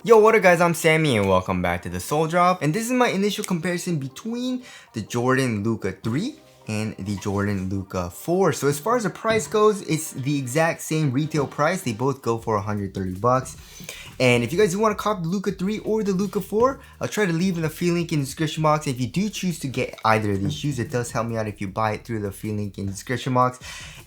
Yo, what up guys, I'm Sammy and welcome back to the Soul Drop, and this is my initial comparison between the Jordan Luka 3 and the Jordan Luka 4. So as far as the price goes, it's the exact same retail price. They both go for 130 bucks. And if you guys do want to cop the Luka 3 or the Luka 4, I'll try to leave in the free link in the description box. If you do choose to get either of these shoes, it does help me out if you buy it through the free link in the description box.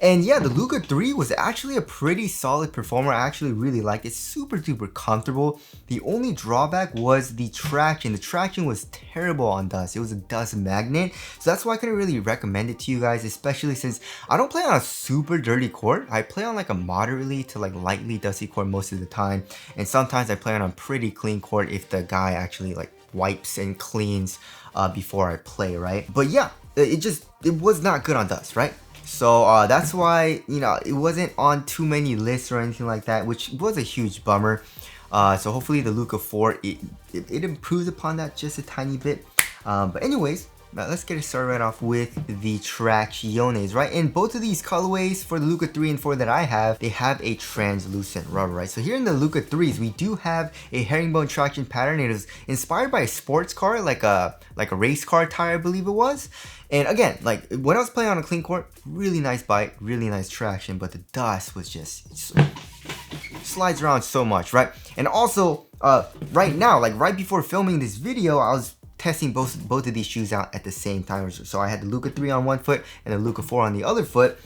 And yeah, the Luka 3 was actually a pretty solid performer. I actually really liked it. Super duper comfortable. The only drawback was the traction. The traction was terrible on dust. It was a dust magnet. So that's why I couldn't really recommend it to you guys, especially since I don't play on a super dirty court. I play on like a moderately to like lightly dusty court most of the time. And sometimes I play on a pretty clean court if the guy actually like wipes and cleans before I play, right? But yeah, it was not good on dust, right? So that's why, you know, it wasn't on too many lists or anything like that, which was a huge bummer. So hopefully the Luka 4, it improves upon that just a tiny bit. But anyways, let's get it started right off with the Tracciones, right? And both of these colorways for the Luka 3 and 4 that I have, they have a translucent rubber, right? So here in the Luka 3s, we do have a herringbone traction pattern. It is inspired by a sports car, like a race car tire, I believe it was. And again, like when I was playing on a clean court, really nice bite, really nice traction, but the dust was just slides around so much, right? And also, right now, like right before filming this video, I was testing both of these shoes out at the same time. So I had the Luka 3 on one foot and the Luka 4 on the other foot.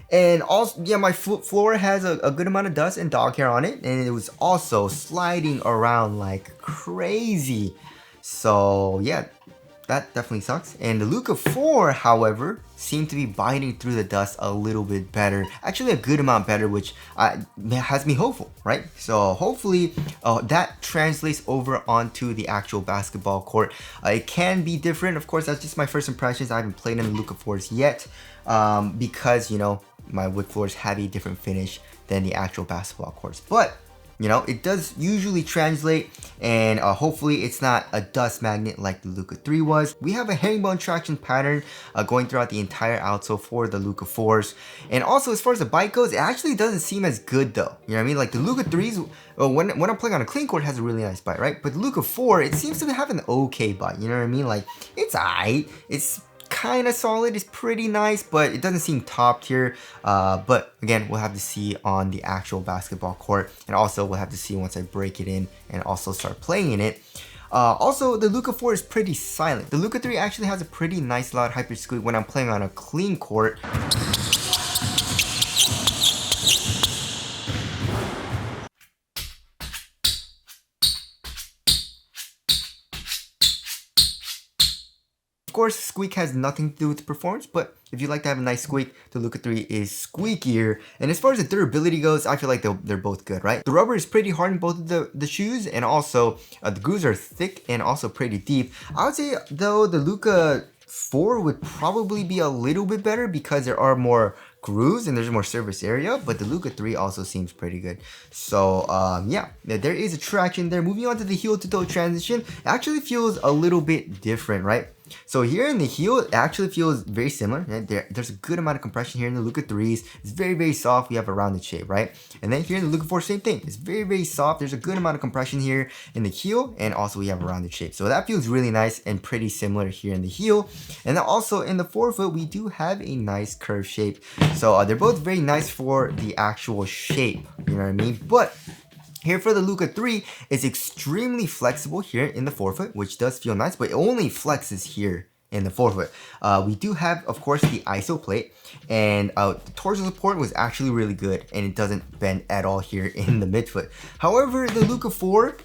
And also, yeah, my floor has a good amount of dust and dog hair on it, and it was also sliding around like crazy. So yeah, that definitely sucks. And the Luka 4, however, seemed to be biting through the dust a little bit better. Actually a good amount better, which has me hopeful, right? So hopefully that translates over onto the actual basketball court. It can be different. Of course, that's just my first impressions. I haven't played in the Luka 4s yet because, you know, my wood floors have a different finish than the actual basketball courts. But you know, it does usually translate, and hopefully it's not a dust magnet like the Luka 3 was. We have a herringbone traction pattern going throughout the entire outsole for the Luka 4s. And also, as far as the bite goes, it actually doesn't seem as good though. You know what I mean? Like the Luka 3s, when I'm playing on a clean court, it has a really nice bite, right? But the Luka 4, it seems to have an okay bite. You know what I mean? Like, it's alright. It's kind of solid, it's pretty nice, but it doesn't seem top tier. But again, we'll have to see on the actual basketball court, and also we'll have to see once I break it in and also start playing in it. Also, the Luka 4 is pretty silent. The Luka 3 actually has a pretty nice loud hyper squeak when I'm playing on a clean court. Of course, squeak has nothing to do with the performance, but if you like to have a nice squeak, the Luka 3 is squeakier. And as far as the durability goes, I feel like they're both good, right? The rubber is pretty hard in both of the shoes, and also the grooves are thick and also pretty deep. I would say, though, the Luka 4 would probably be a little bit better because there are more grooves and there's more surface area, but the Luka 3 also seems pretty good. So yeah, there is a traction there. Moving on to the heel to toe transition, it actually feels a little bit different, right? So here in the heel, it actually feels very similar. There's a good amount of compression here in the Luka 3s. It's very, very soft. We have a rounded shape, right? And then here in the Luka 4, same thing. It's very, very soft. There's a good amount of compression here in the heel, and also we have a rounded shape. So that feels really nice and pretty similar here in the heel. And then also in the forefoot, we do have a nice curved shape. So they're both very nice for the actual shape, you know what I mean? But here for the Luka 3, it's extremely flexible here in the forefoot, which does feel nice, but it only flexes here in the forefoot. We do have, of course, the ISO plate, and the torso support was actually really good, and it doesn't bend at all here in the midfoot. However, the Luka 4,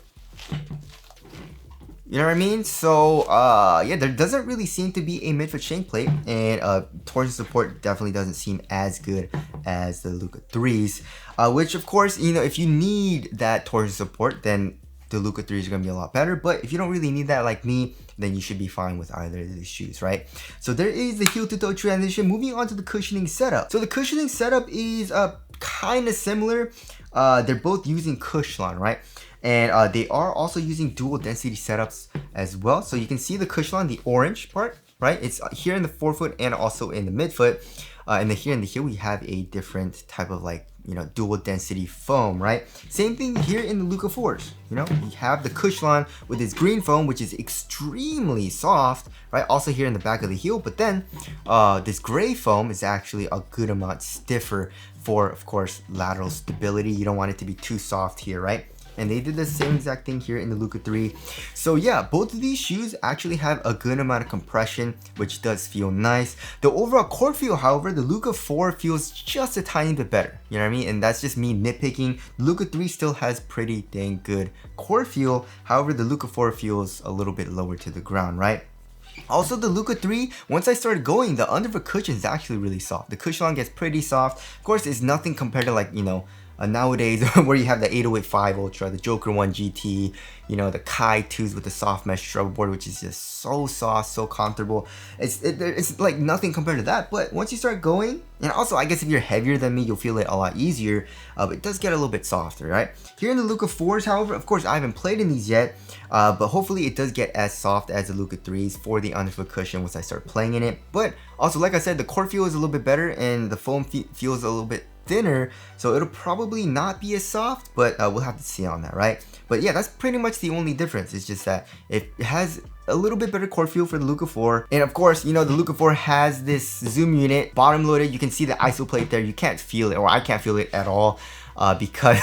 you know what I mean? So, yeah, there doesn't really seem to be a midfoot shank plate, and torsion support definitely doesn't seem as good as the Luka 3s, which, of course, you know, if you need that torsion support, then the Luka 3s are going to be a lot better. But if you don't really need that like me, then you should be fine with either of these shoes, right? So there is the heel to toe transition. Moving on to the cushioning setup. So the cushioning setup is kind of similar. They're both using Cushlon, right? And they are also using dual density setups as well. So you can see the Cushlon, the orange part, right? It's here in the forefoot and also in the midfoot. And then here in the heel, we have a different type of, like, dual density foam, right? Same thing here in the Luka 4s. You have the Cushlon with this green foam, which is extremely soft, right? Also here in the back of the heel, but then this gray foam is actually a good amount stiffer for, of course, lateral stability. You don't want it to be too soft here, right? And they did the same exact thing here in the Luka 3. So yeah, both of these shoes actually have a good amount of compression, which does feel nice. The overall core feel, however, the Luka 4 feels just a tiny bit better. You know what I mean? And that's just me nitpicking. The Luka 3 still has pretty dang good core feel. However, the Luka 4 feels a little bit lower to the ground, right? Also, the Luka 3, once I started going, the under the cushion is actually really soft. The cushion gets pretty soft. Of course, it's nothing compared to, like, nowadays where you have the 808 Ultra, the Joker 1 GT, the Kai 2s with the soft mesh struggle board, which is just so soft, so comfortable. It's like nothing compared to that. But once you start going, and also I guess if you're heavier than me, you'll feel it a lot easier, but it does get a little bit softer, right? Here in the Luka 4s, however, of course I haven't played in these yet, but hopefully it does get as soft as the Luka 3s for the underfoot cushion once I start playing in it. But also, like I said, the core feel is a little bit better and the foam feels a little bit thinner, so it'll probably not be as soft, but we'll have to see on that, right? But yeah, that's pretty much the only difference. It's just that it has a little bit better core feel for the Luka 4, and of course, the Luka 4 has this zoom unit bottom loaded. You can see the ISO plate there. You can't feel it, or I can't feel it at all, because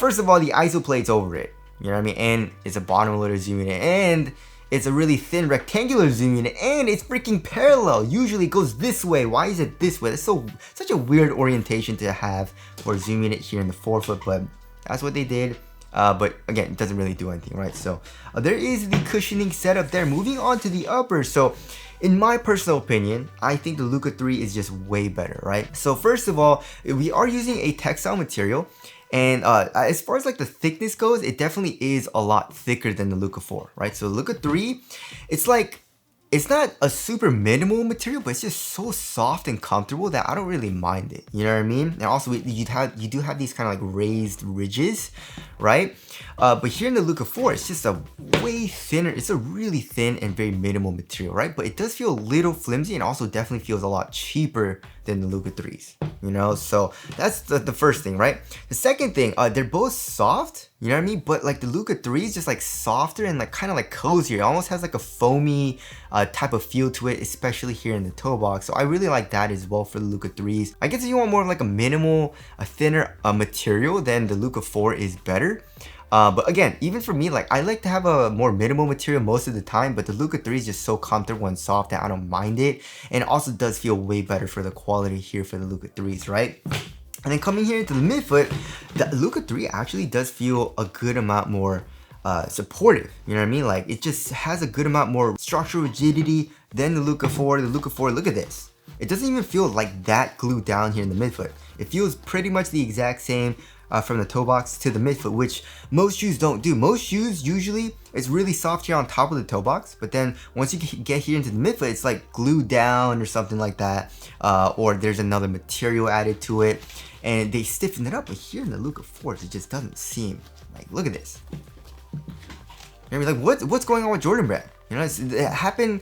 first of all, the ISO plate's over it, you know what I mean, and it's a bottom loaded zoom unit, and it's a really thin rectangular zoom unit, and it's freaking parallel. Usually it goes this way. Why is it this way? That's such a weird orientation to have for a zoom unit here in the forefoot, but that's what they did. But again, it doesn't really do anything, right? So there is the cushioning setup there. Moving on to the upper. So in my personal opinion, I think the Luka 3 is just way better, right? So first of all, we are using a textile material. And as far as like the thickness goes, it definitely is a lot thicker than the Luka 4, right? So Luka 3, it's like, it's not a super minimal material, but it's just so soft and comfortable that I don't really mind it. You know what I mean? And also, you do have these kind of like raised ridges, right? But here in the Luka 4, it's just a way thinner. It's a really thin and very minimal material, right? But it does feel a little flimsy, and also definitely feels a lot cheaper than the Luka 3s. So that's the first thing, right? The second thing, they're both soft. You know what I mean? But like the Luka 3 is just like softer and like kind of like cozier. It almost has like a foamy type of feel to it, especially here in the toe box. So I really like that as well for the Luka 3s. I guess if you want more of like a minimal, a thinner material, then the Luka 4 is better. But again, even for me, like I like to have a more minimal material most of the time, but the Luka 3 is just so comfortable and soft that I don't mind it. And it also does feel way better for the quality here for the Luka 3s, right? And then coming here into the midfoot, the Luka 3 actually does feel a good amount more supportive. You know what I mean? Like it just has a good amount more structural rigidity than the Luka 4. The Luka 4, look at this. It doesn't even feel like that glued down here in the midfoot. It feels pretty much the exact same from the toe box to the midfoot, which most shoes don't do. Most shoes usually it's really soft here on top of the toe box, but then once you get here into the midfoot, it's like glued down or something like that, or there's another material added to it, and they stiffen it up. But here in the Luka 4s, it just doesn't seem like. Look at this. I mean, like what's going on with Jordan Brand? It happened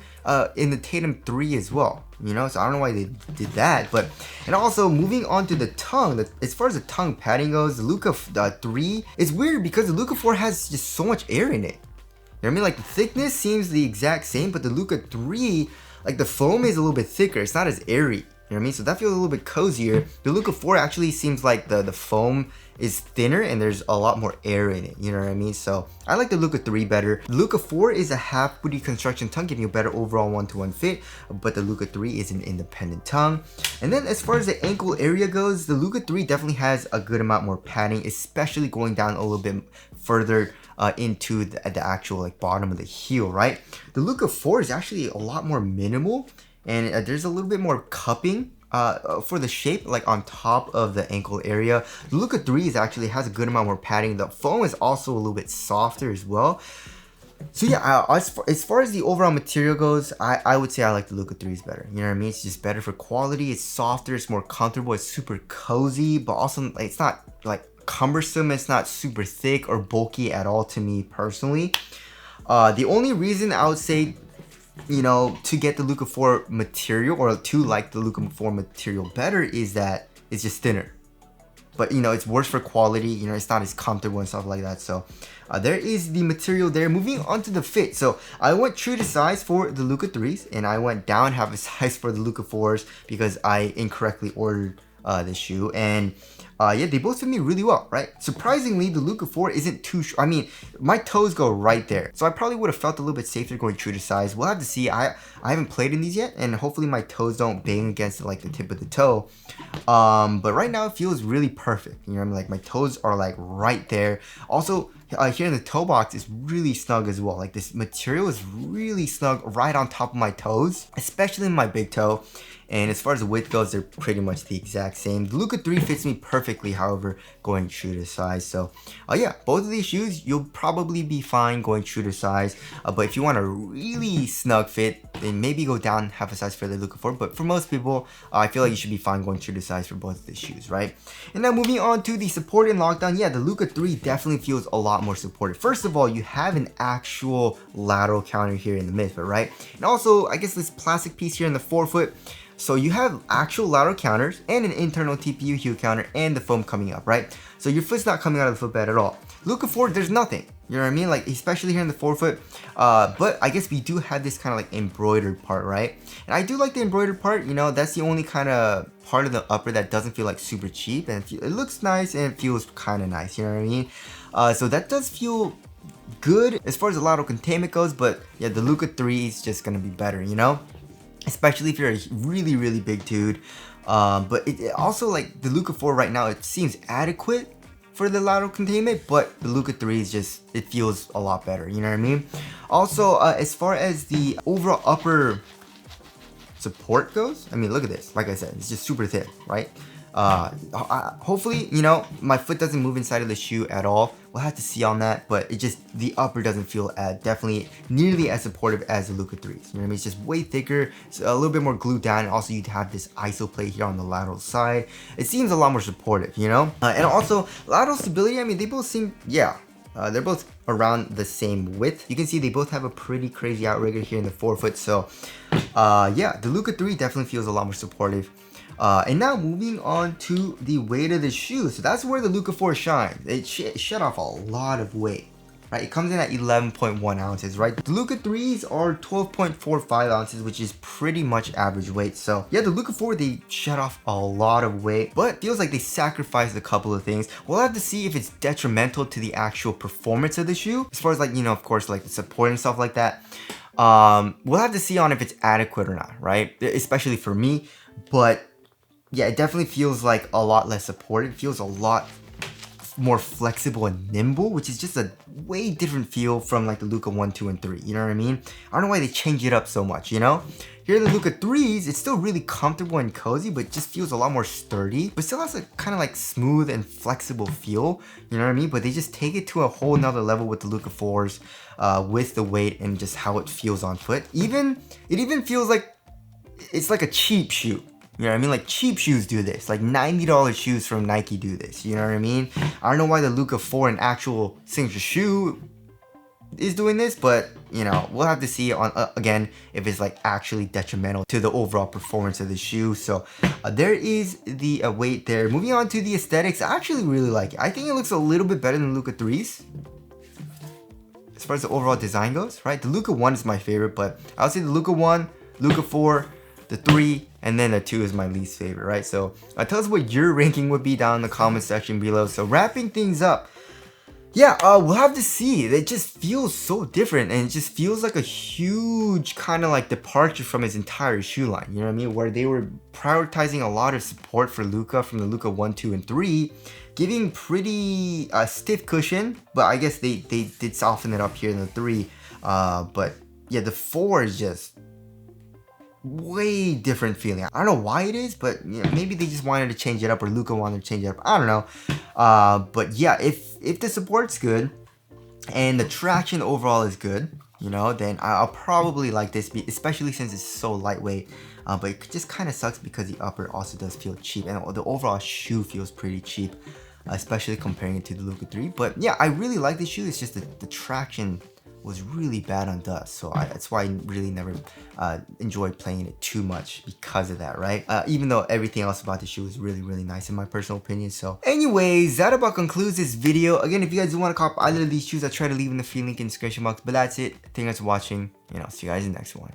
in the Tatum 3 as well. So I don't know why they did that. But and also moving on to the tongue, as far as the tongue padding goes, the Luka 3, it's weird because the Luka 4 has just so much air in it. You know what I mean? Like the thickness seems the exact same, but the Luka 3, like the foam is a little bit thicker. It's not as airy. You know what I mean? So that feels a little bit cozier. The Luka 4 actually seems like the foam is thinner and there's a lot more air in it. You know what I mean? So I like the Luka 3 better. The Luka 4 is a half booty construction tongue, giving you a better overall one-to-one fit, but the Luka 3 is an independent tongue. And then as far as the ankle area goes, the Luka 3 definitely has a good amount more padding, especially going down a little bit further into the actual like bottom of the heel, right? The Luka 4 is actually a lot more minimal, and there's a little bit more cupping for the shape, like on top of the ankle area. The Luka 3 actually has a good amount more padding. The foam is also a little bit softer as well. So yeah, as far as the overall material goes, I would say I like the Luka 3s better. You know what I mean? It's just better for quality. It's softer. It's more comfortable. It's super cozy, but also it's not like cumbersome. It's not super thick or bulky at all to me personally. The only reason I would say, to get the Luka 4 material, or to like the Luka 4 material better, is that it's just thinner. but you know, it's worse for quality. You know, it's not as comfortable and stuff like that. So there is the material there. Moving on to the fit. So I went true to size for the Luka 3s, and I went down half a size for the Luka 4s because I incorrectly ordered the shoe. And yeah, they both fit me really well, right? Surprisingly, the Luka 4 isn't too I mean, my toes go right there. So I probably would have felt a little bit safer going true to size. We'll have to see. I haven't played in these yet, and hopefully my toes don't bang against like the tip of the toe. But right now it feels really perfect. You know what I mean? Like my toes are like right there. Also, here in the toe box is really snug as well. Like this material is really snug right on top of my toes, especially in my big toe. And as far as the width goes, they're pretty much the exact same. The Luka 3 fits me perfectly, however, going true to size. So yeah, both of these shoes, you'll probably be fine going true to size. But if you want a really snug fit, then maybe go down half a size for the Luka 4. But for most people, I feel like you should be fine going true to size for both of these shoes, right? And now moving on to the support and lockdown. Yeah, the Luka 3 definitely feels a lot more supported. First of all, you have an actual lateral counter here in the midfoot, right? And also, I guess this plastic piece here in the forefoot. So you have actual lateral counters and an internal TPU heel counter and the foam coming up, right? So your foot's not coming out of the footbed at all. Luka 4, there's nothing. You know what I mean? Like, especially here in the forefoot. But I guess we do have this kind of like embroidered part, right? And I do like the embroidered part. You know, that's the only kind of part of the upper that doesn't feel like super cheap. And it looks nice and it feels kind of nice. You know what I mean? So that does feel good as far as the lateral containment goes. But yeah, the Luka 3 is just going to be better, you know? Especially if you're a really, really big dude. But it also, like, the Luka 4 right now, it seems adequate for the lateral containment, but the Luka 3 is just, it feels a lot better, you know what I mean? Also, as far as the overall upper support goes, I mean, look at this. Like I said, it's just super thin, right? Hopefully, you know, my foot doesn't move inside of the shoe at all. We'll have to see on that, but it just, the upper doesn't feel definitely nearly as supportive as the Luka 3s. You know what I mean? It's just way thicker, it's a little bit more glued down, and also you'd have this ISO plate here on the lateral side. It seems a lot more supportive, you know? And also, lateral stability, I mean, they both seem, yeah, they're both around the same width. You can see they both have a pretty crazy outrigger here in the forefoot, so yeah, the Luka 3 definitely feels a lot more supportive. And now moving on to the weight of the shoe. So that's where the Luka 4 shines. It shed off a lot of weight, right? It comes in at 11.1 ounces, right? The Luka 3s are 12.45 ounces, which is pretty much average weight. So yeah, the Luka 4, they shed off a lot of weight, but feels like they sacrificed a couple of things. We'll have to see if it's detrimental to the actual performance of the shoe. As far as like, you know, of course, like the support and stuff like that. We'll have to see on if it's adequate or not, right? Especially for me, but yeah, it definitely feels like a lot less supported. It feels a lot more flexible and nimble, which is just a way different feel from like the Luka 1, 2, and 3. You know what I mean? I don't know why they change it up so much, you know? Here in the Luka 3s, it's still really comfortable and cozy, but it just feels a lot more sturdy, but still has a kind of like smooth and flexible feel, you know what I mean? But they just take it to a whole nother level with the Luka 4s, with the weight and just how it feels on foot. It even feels like it's like a cheap shoe. You know what I mean? Like cheap shoes do this. Like $90 shoes from Nike do this. You know what I mean? I don't know why the Luka 4, an actual signature shoe, is doing this, but you know, we'll have to see on again if it's like actually detrimental to the overall performance of the shoe. So there is the weight there. Moving on to the aesthetics, I actually really like it. I think it looks a little bit better than Luka 3s. As far as the overall design goes, right? The Luka 1 is my favorite, but I would say the Luka 1, Luka 4, the 3, and then the 2 is my least favorite, right? So tell us what your ranking would be down in the comment section below. So wrapping things up, yeah, we'll have to see. It just feels so different, and it just feels like a huge kind of like departure from his entire shoe line. You know what I mean? Where they were prioritizing a lot of support for Luka from the Luka 1, 2, and 3, giving pretty stiff cushion, but I guess they did soften it up here in the 3. But yeah, the 4 is just way different feeling. I don't know why it is, but you know, maybe they just wanted to change it up, or Luka wanted to change it up. I don't know. But yeah, if the support's good and the traction overall is good, you know, then I'll probably like this, especially since it's so lightweight. But it just kind of sucks because the upper also does feel cheap, and the overall shoe feels pretty cheap, especially comparing it to the Luka 3. But yeah, I really like this shoe. It's just the traction was really bad on dust, so that's why I really never enjoyed playing it too much because of that, right? Even though everything else about the shoe is really nice in my personal opinion. So anyways, that about concludes this video. Again, if you guys do want to cop either of these shoes, I'll try to leave in the free link in the description box, but that's it. Thank you guys for watching, and I'll see you guys in the next one.